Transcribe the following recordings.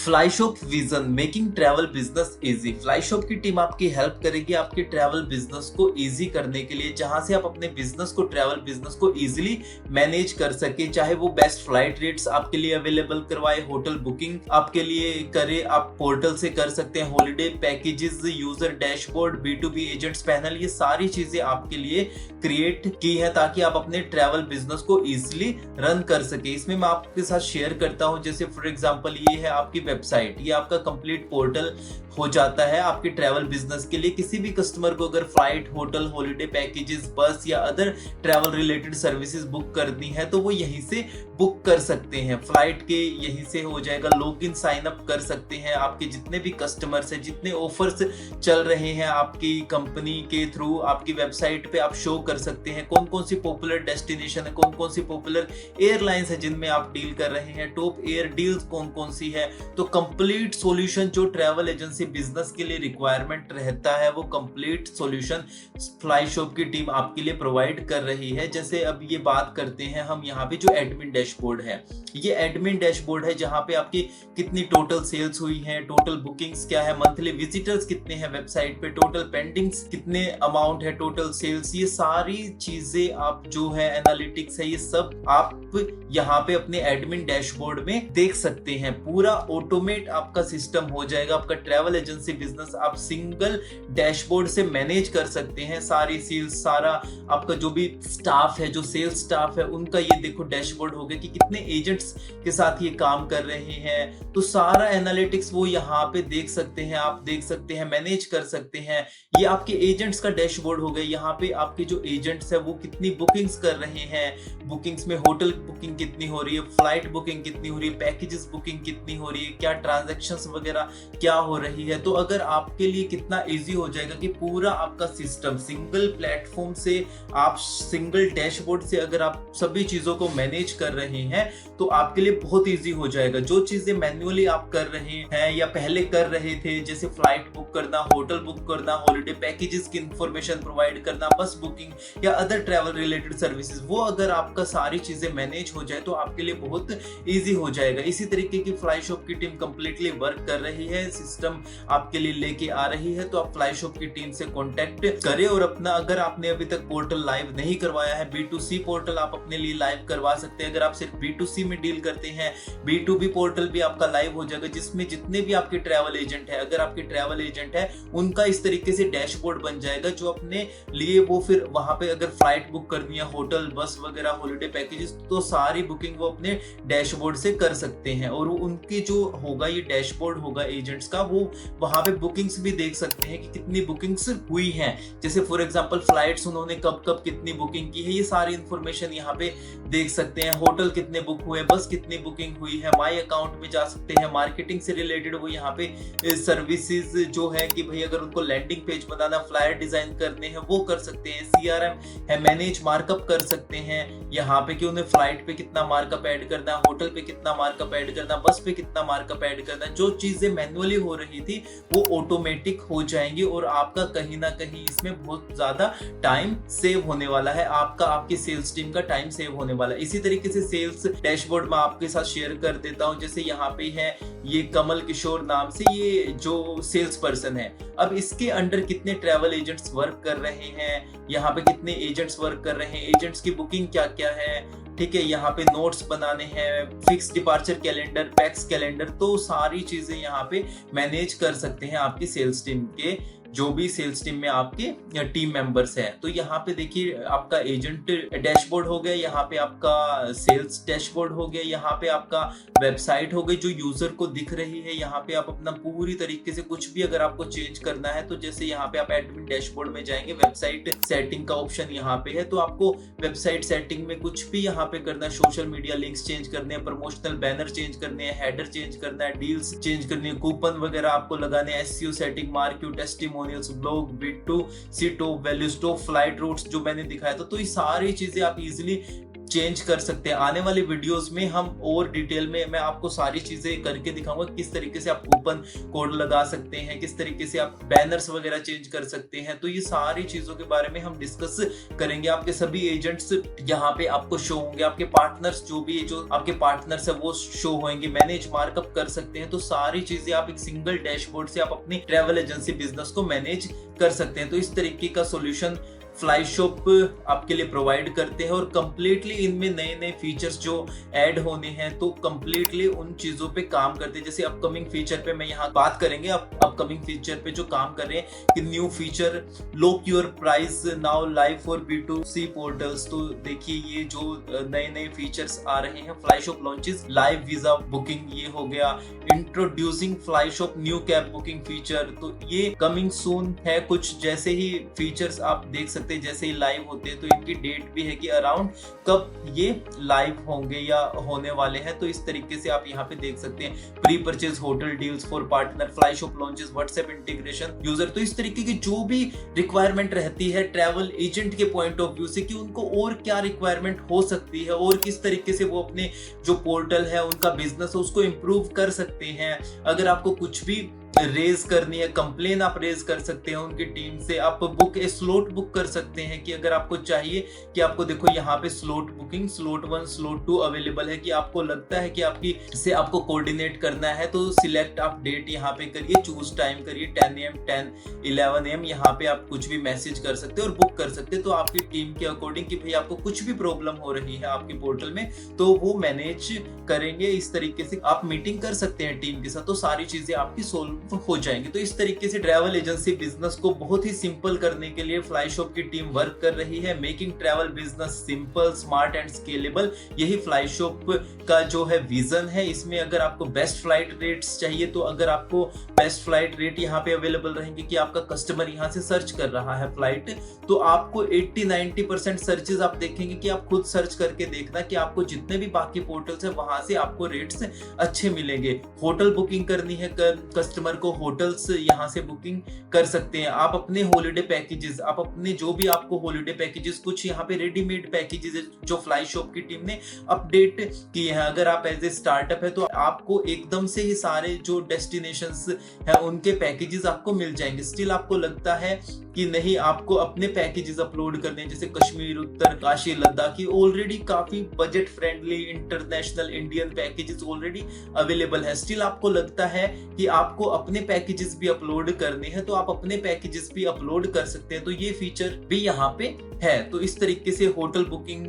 Fly shop vision making travel business easy. Fly shop की team आपकी help करेगी आपके ट्रैवल बिजनेस को इजी करने के लिए, जहां से आप अपने बिजनेस को ट्रैवल बिजनेस को इजीली मैनेज कर सके। चाहे वो बेस्ट फ्लाइट रेट्स आपके लिए अवेलेबल करवाए, होटल बुकिंग आपके लिए करे, आप पोर्टल से कर सकते हैं, holiday packages, user dashboard, B2B agents panel, ये सारी चीजें आपके लिए क्रिएट की है ताकि आप अपने ट्रैवल बिजनेस को इजीली रन कर सके। इसमें मैं आपके साथ शेयर करता हूं, जैसे फॉर एग्जांपल ये है आपकी वेबसाइट, ये आपका कंप्लीट पोर्टल हो जाता है आपके ट्रैवल बिजनेस के लिए। किसी भी कस्टमर को अगर फ्लाइट, होटल, हॉलिडे पैकेजेस, बस या other travel related services book करनी है तो वो यहीं से बुक कर सकते हैं। फ्लाइट के यहीं से हो जाएगा, लॉगिन साइन अप कर सकते हैं। आपके जितने भी कस्टमर्स हैं, जितने ऑफर्स चल रहे हैं आपकी कंपनी के थ्रू, आपकी वेबसाइट पे आप शो कर सकते हैं। कौन कौन सी पॉपुलर डेस्टिनेशन है, कौन कौन सी पॉपुलर एयरलाइंस है जिनमें आप डील कर रहे हैं, टॉप एयर डील्स कौन कौन सी है। तो कंप्लीट सॉल्यूशन जो ट्रैवल एजेंसी बिजनेस के लिए रिक्वायरमेंट रहता है, वो कंप्लीट सॉल्यूशन फ्लाई शॉप की टीम आपके लिए प्रोवाइड कर रही है। जैसे अब ये बात करते हैं हम यहाँ पे, जो एडमिन डैशबोर्ड है, ये एडमिन डैशबोर्ड है जहां पे आपकी कितनी टोटल सेल्स हुई है, टोटल बुकिंग्स क्या है, मंथली विजिटर्स कितने हैं वेबसाइट पे, टोटल पेंडिंग्स कितने अमाउंट है, टोटल सेल्स, ये सारी चीजें आप जो है एनालिटिक्स है, ये सब आप यहाँ पे अपने एडमिन डैशबोर्ड में देख सकते हैं। पूरा ऑटोमेट आपका सिस्टम हो जाएगा। आपका ट्रैवल एजेंसी बिजनेस आप सिंगल डैशबोर्ड से मैनेज कर सकते हैं। सारी सेल्स, सारा आपका जो भी स्टाफ है, जो सेल्स स्टाफ है, उनका ये देखो डैशबोर्ड हो गया कि कितने एजेंट्स के साथ ये काम कर रहे हैं। तो सारा एनालिटिक्स वो यहाँ पे देख सकते हैं, आप देख सकते हैं, मैनेज कर सकते हैं। ये आपके एजेंट्स का डैशबोर्ड हो गया। यहाँ पे आपके जो एजेंट्स है वो कितनी बुकिंग्स कर रहे हैं, बुकिंग्स में होटल बुकिंग कितनी हो रही है, फ्लाइट बुकिंग कितनी हो रही है, पैकेजेस बुकिंग कितनी हो रही है, क्या ट्रांजैक्शंस वगैरह क्या हो रही है। तो अगर आपके लिए कितना इजी हो जाएगा कि पूरा आपका सिस्टम सिंगल प्लेटफॉर्म से, आप सिंगल डैशबोर्ड से अगर आप सभी चीजों को मैनेज कर रहे हैं तो आपके लिए बहुत इजी हो जाएगा। जो चीजें मैन्युअली आप कर रहे हैं या पहले कर रहे थे, जैसे फ्लाइट बुक करना, होटल बुक करना, हॉलिडे पैकेजेस की इंफॉर्मेशन प्रोवाइड करना, बस बुकिंग या अदर ट्रैवल रिलेटेड सर्विसेज, वो अगर आपका सारी चीजें मैनेज हो जाए तो आपके लिए बहुत इजी हो जाएगा। इसी तरीके की फ्लाई शॉप की टीम कंप्लीटली वर्क कर रही है, सिस्टम आपके लिए लेके आ रही है। तो आप फ्लाई शॉप की टीम से कांटेक्ट करें और अपना, अगर आपने अभी तक पोर्टल लाइव नहीं करवाया है, B2C पोर्टल आप अपने लिए लाइव करवा सकते हैं। अगर आप सिर्फ B2C में डील करते हैं, B2B पोर्टल भी आपका लाइव हो जाएगा, जिसमें जितने भी आपके ट्रैवल एजेंट है, अगर आपके ट्रैवल एजेंट है, उनका इस तरीके से डैशबोर्ड बन जाएगा जो अपने लिए वो फिर वहां पे अगर फ्लाइट बुक करनी है, होटल, बस वगैरह, हॉलिडे पैकेजेस, तो सारी बुकिंग वो अपने डैशबोर्ड से कर सकते हैं। और उनकी जो होगा ये डैशबोर्ड होगा एजेंट्स का, वो वहां पे बुकिंग्स भी देख सकते हैं कि कितनी बुकिंग्स हुई हैं। जैसे फॉर एग्जांपल फ्लाइट्स उन्होंने कब कब कितनी बुकिंग की है, ये सारी इंफॉर्मेशन यहाँ पे देख सकते हैं। होटल कितने बुक हुए, बस कितनी बुकिंग हुई है, माई अकाउंट में जा सकते हैं। मार्केटिंग से रिलेटेड वो यहाँ पे सर्विसेज जो है कि भाई अगर उनको लैंडिंग पेज बनाना, फ्लायर डिजाइन करने हैं, वो कर सकते हैं। CRM है, मैनेज मार्कअप कर सकते हैं यहाँ पे कि उन्हें फ्लाइट पे कितना मार्कअप ऐड करना, होटल पे कितना मार्कअप ऐड करना, बस पे कितना मार्कअप ऐड करना। जो चीजें मैन्युअली हो रही थी वो ऑटोमेटिक हो जाएंगी और आपका कहीं ना कहीं इसमें बहुत ज्यादा टाइम सेव होने वाला है। आपका, आपकी सेल्स टीम का टाइम सेव होने वाला है। इसी तरीके से सेल्स डैशबोर्ड में आपके साथ शेयर कर देता हूं। जैसे यहाँ पे है ये कमल किशोर नाम से ये जो सेल्स पर्सन है, अब इसके अंडर कितने ट्रैवल एजेंट्स वर्क कर रहे हैं, यहाँ पे कितने एजेंट्स वर्क कर रहे हैं, एजेंट्स की बुकिंग क्या क्या है, ठीक है। यहाँ पे नोट्स बनाने हैं, fix departure calendar, PACS calendar, तो सारी चीजें यहाँ पे मैनेज कर सकते हैं आपकी सेल्स टीम के, जो भी सेल्स टीम में आपके टीम मेंबर्स हैं। तो यहाँ पे देखिए आपका एजेंट डैशबोर्ड हो गया, यहाँ पे आपका सेल्स डैशबोर्ड हो गया, यहाँ पे आपका वेबसाइट हो गई जो यूजर को दिख रही है। यहाँ पे आप अपना पूरी तरीके से कुछ भी अगर आपको चेंज करना है तो जैसे यहाँ पे आप एडमिन डैशबोर्ड में जाएंगे, वेबसाइट सेटिंग का ऑप्शन यहाँ पे है, तो आपको वेबसाइट सेटिंग में कुछ भी यहाँ पे करना है, सोशल मीडिया लिंक्स चेंज करने हैं, प्रमोशनल बैनर चेंज करने हैं, हेडर चेंज करना है, डील्स चेंज करनी है, कूपन वगैरह आपको लगाने हैं, SEO setting, market, testimonials, blog, B2C top values, top flight routes जो मैंने दिखाया था। तो ये सारी चीजें आप इजीली चेंज कर सकते हैं। आने वाले वीडियोस में हम और डिटेल में मैं आपको सारी चीजें करके दिखाऊंगा, किस तरीके से आप कूपन कोड लगा सकते हैं, किस तरीके से आप बैनर्स वगैरह चेंज कर सकते हैं। तो ये सारी चीजों के बारे में हम डिस्कस करेंगे। आपके सभी एजेंट्स यहाँ पे आपको शो होंगे, आपके पार्टनर्स जो आपके पार्टनर्स है वो शो होंगे, मैनेज मार्कअप कर सकते हैं। तो सारी चीजें आप एक सिंगल डैशबोर्ड से आप अपनी ट्रैवल एजेंसी बिजनेस को मैनेज कर सकते हैं। तो इस तरीके का सॉल्यूशन फ्लाईशॉप आपके लिए प्रोवाइड करते हैं और कंप्लीटली इनमें नए नए फीचर्स जो ऐड होने हैं तो कंप्लीटली उन चीजों पे काम करते हैं। जैसे अपकमिंग फीचर पे मैं यहाँ बात करेंगे, अपकमिंग फीचर पे जो काम कर रहे हैं कि new feature lock your price now live for B2C portals. तो देखिए ये जो नए नए फीचर्स आ रहे हैं, Flyshop launches live visa booking, ये हो गया introducing Flyshop new cab booking feature. तो ये कमिंग सून है। कुछ जैसे ही फीचर्स आप देख सकते हैं जैसे ही लाइव होते हैं, तो इनकी डेट भी है कि अराउंड कब ये लाइव होंगे या होने वाले हैं। तो इस तरीके से आप यहाँ पे देख सकते हैं pre purchase hotel deals for partner, Flyshop launches, WhatsApp integration user. तो इस तरीके की जो भी रिक्वायरमेंट रहती है ट्रैवल एजेंट के पॉइंट ऑफ व्यू से कि उनको और क्या रिक्वायरमेंट हो सकती है और किस तरीके से वो अपने जो पोर्टल है उनका बिजनेस है उसको इंप्रूव कर सकते हैं। अगर आपको कुछ भी रेज करनी है, कंप्लेन आप रेज कर सकते हैं उनकी टीम से। आप स्लॉट बुक कर सकते हैं कि अगर आपको चाहिए कि आपको देखो यहाँ पे slot booking slot 1 slot 2 available है, कि आपको लगता है कि आपको कोऑर्डिनेट करना है तो सिलेक्ट आप डेट यहाँ पे करिए, चूज टाइम करिए 10 AM 10 11 AM। यहाँ पे आप कुछ भी मैसेज कर सकते हैं और बुक कर सकते हैं। तो आपकी टीम के अकॉर्डिंग कि भाई आपको कुछ भी प्रॉब्लम हो रही है आपके पोर्टल में तो वो मैनेज करेंगे। इस तरीके से आप मीटिंग कर सकते हैं टीम के साथ, तो सारी चीजें आपकी सोल्व हो जाएंगे। तो इस तरीके से ट्रैवल एजेंसी बिजनेस को बहुत ही सिंपल करने के लिए फ्लाईशॉप की टीम वर्क कर रही है। Making travel business simple, smart and scalable, यही फ्लाईशॉप का जो है विजन है। इसमें अगर आपको बेस्ट फ्लाइट रेट्स चाहिए तो अगर आपको बेस्ट फ्लाइट रेट यहाँ पे अवेलेबल रहेंगे कि आपका कस्टमर यहाँ से सर्च कर रहा है फ्लाइट, तो आपको 80-90% सर्चेज आप देखेंगे कि आप खुद सर्च करके देखना कि आपको जितने भी बाकी पोर्टल्स है वहां से आपको रेट्स अच्छे मिलेंगे। होटल बुकिंग करनी है कस्टमर को, होटल्स यहाँ से बुकिंग कर सकते हैं। आप अपने हॉलिडे पैकेजेस, आप अपने जो भी आपको हॉलिडे पैकेजेस, कुछ यहाँ पे रेडीमेड पैकेजेस जो फ्लाईशॉप की टीम ने अपडेट किए हैं। अगर आप एज ए स्टार्टअप है तो आपको एकदम से ही सारे जो डेस्टिनेशंस है उनके पैकेजेस आपको मिल जाएंगे। स्टिल आपको लगता है कि नहीं आपको अपने पैकेजेस अपलोड करने हैं, जैसे कश्मीर, उत्तरकाशी, लद्दाख की ऑलरेडी काफी budget friendly international Indian packages already available है। स्टिल आपको लगता है कि आपको अपने पैकेजेस भी अपलोड करने हैं तो आप अपने पैकेजेस भी अपलोड कर सकते हैं। तो ये फीचर भी यहाँ पे है। तो इस तरीके से होटल बुकिंग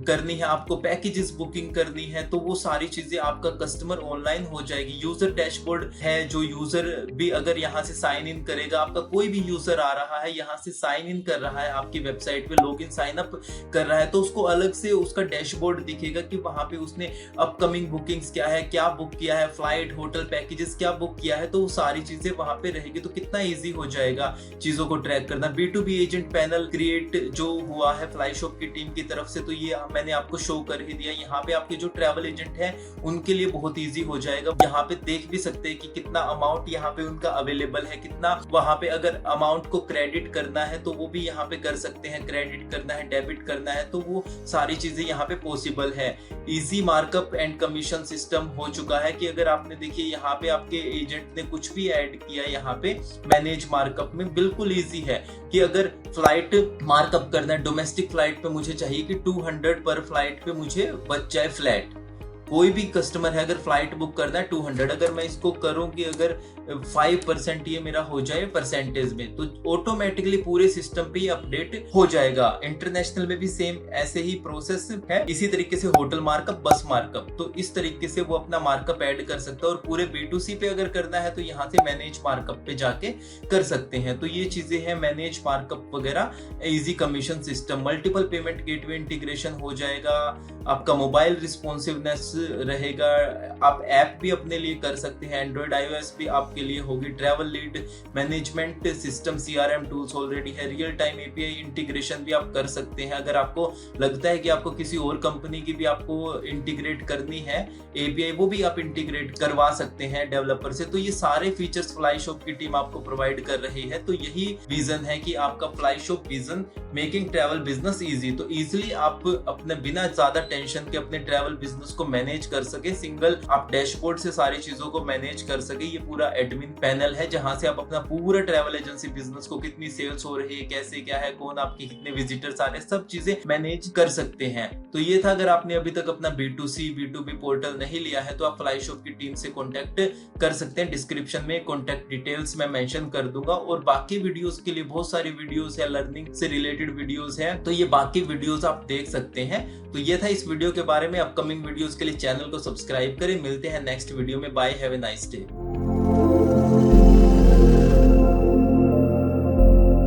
करनी है, आपको पैकेजेस बुकिंग करनी है, तो वो सारी चीजें आपका कस्टमर ऑनलाइन हो जाएगी। यूजर डैशबोर्ड है, जो यूजर भी अगर यहाँ से साइन इन करेगा, आपका कोई भी यूजर आ रहा है यहाँ से साइन इन कर रहा है आपकी वेबसाइट पे, लॉगिन साइन अप कर रहा है, तो उसको अलग से उसका डैशबोर्ड दिखेगा कि वहां पे उसने अपकमिंग बुकिंग्स क्या है, क्या बुक किया है, फ्लाइट, होटल पैकेजेस क्या बुक किया है, तो वो सारी चीजें वहां पे रहेगी। तो कितना ईजी हो जाएगा चीजों को ट्रैक करना। B2B एजेंट पैनल क्रिएट जो हुआ है फ्लाईशॉप की टीम की तरफ से, तो ये मैंने आपको शो कर ही दिया। यहाँ पे आपके जो ट्रैवल एजेंट है उनके लिए बहुत इजी हो जाएगा। यहाँ पे देख भी सकते हैं कि कितना अमाउंट यहाँ पे उनका अवेलेबल है, कितना वहां पे अगर अमाउंट को क्रेडिट करना है तो वो भी यहाँ पे कर सकते हैं, क्रेडिट करना है, डेबिट करना है, तो वो सारी चीजें यहाँ पे पॉसिबल है। Easy markup and commission system हो चुका है कि अगर आपने देखिए यहाँ पे आपके एजेंट ने कुछ भी ऐड किया यहाँ पे मैनेज मार्कअप में, बिल्कुल इजी है कि अगर फ्लाइट मार्कअप करना है डोमेस्टिक फ्लाइट पे, मुझे चाहिए कि 200 पर फ्लाइट पे मुझे बच जाए फ्लैट। कोई भी कस्टमर है अगर फ्लाइट बुक करना है 200, अगर मैं इसको करूं कि अगर 5% ये मेरा हो जाए परसेंटेज में, तो ऑटोमेटिकली पूरे सिस्टम पे अपडेट हो जाएगा। इंटरनेशनल में भी सेम ऐसे ही प्रोसेस है। इसी तरीके से होटल मार्कअप, बस मार्कअप, तो इस तरीके से वो अपना मार्कअप ऐड कर सकता है। और पूरे B2C पे अगर करना है तो यहाँ से मैनेज मार्कअप पे जाके कर सकते हैं। तो ये चीजें हैं, मैनेज मार्कअप वगैरह, easy commission system, multiple payment gateway integration हो जाएगा, आपका मोबाइल रिस्पॉन्सिवनेस रहेगा, आप ऐप भी अपने लिए कर सकते हैं, एंड्रॉइड iOS भी आप आपके लिए होगी। Travel lead management system CRM tools already है। रियल टाइम API इंटीग्रेशन भी आप कर सकते हैं। अगर आपको लगता है कि आपको किसी और कंपनी की भी आपको इंटीग्रेट करनी है API, वो भी आप इंटीग्रेट करवा सकते हैं डेवलपर से। तो ये सारे फीचर्स फ्लाईशॉप की टीम आपको प्रोवाइड कर रही है। तो यही विजन है कि आपका Flyshop vision making travel business easy. तो इजीली आप अपने बिना ज्यादा टेंशन के अपने ट्रैवल बिजनेस को मैनेज कर सके। सिंगल आप डैशबोर्ड से सारी चीजों को मैनेज कर सके। ये पूरा एडमिन पैनल है जहां से आप अपना पूरा ट्रैवल एजेंसी बिजनेस को, कितनी सेल्स हो रही है, कैसे क्या है, कौन आपके कितने विजिटर्स आ रहे हैं, सब चीजें मैनेज कर सकते हैं। तो ये था। अगर आपने अभी तक अपना B2C B2B पोर्टल नहीं लिया है तो आप फ्लाईशॉप की टीम से कॉन्टेक्ट कर सकते हैं। डिस्क्रिप्शन में कॉन्टेक्ट डिटेल्स मैं मेंशन कर दूंगा। और बाकी वीडियोस के लिए बहुत सारी वीडियोस है, लर्निंग से रिलेटेड वीडियोस है, तो ये बाकी वीडियोस आप देख सकते हैं। तो ये था इस वीडियो के बारे में। अपकमिंग वीडियोस के लिए चैनल को सब्सक्राइब करें। मिलते हैं नेक्स्ट वीडियो में। Bye, have a nice day.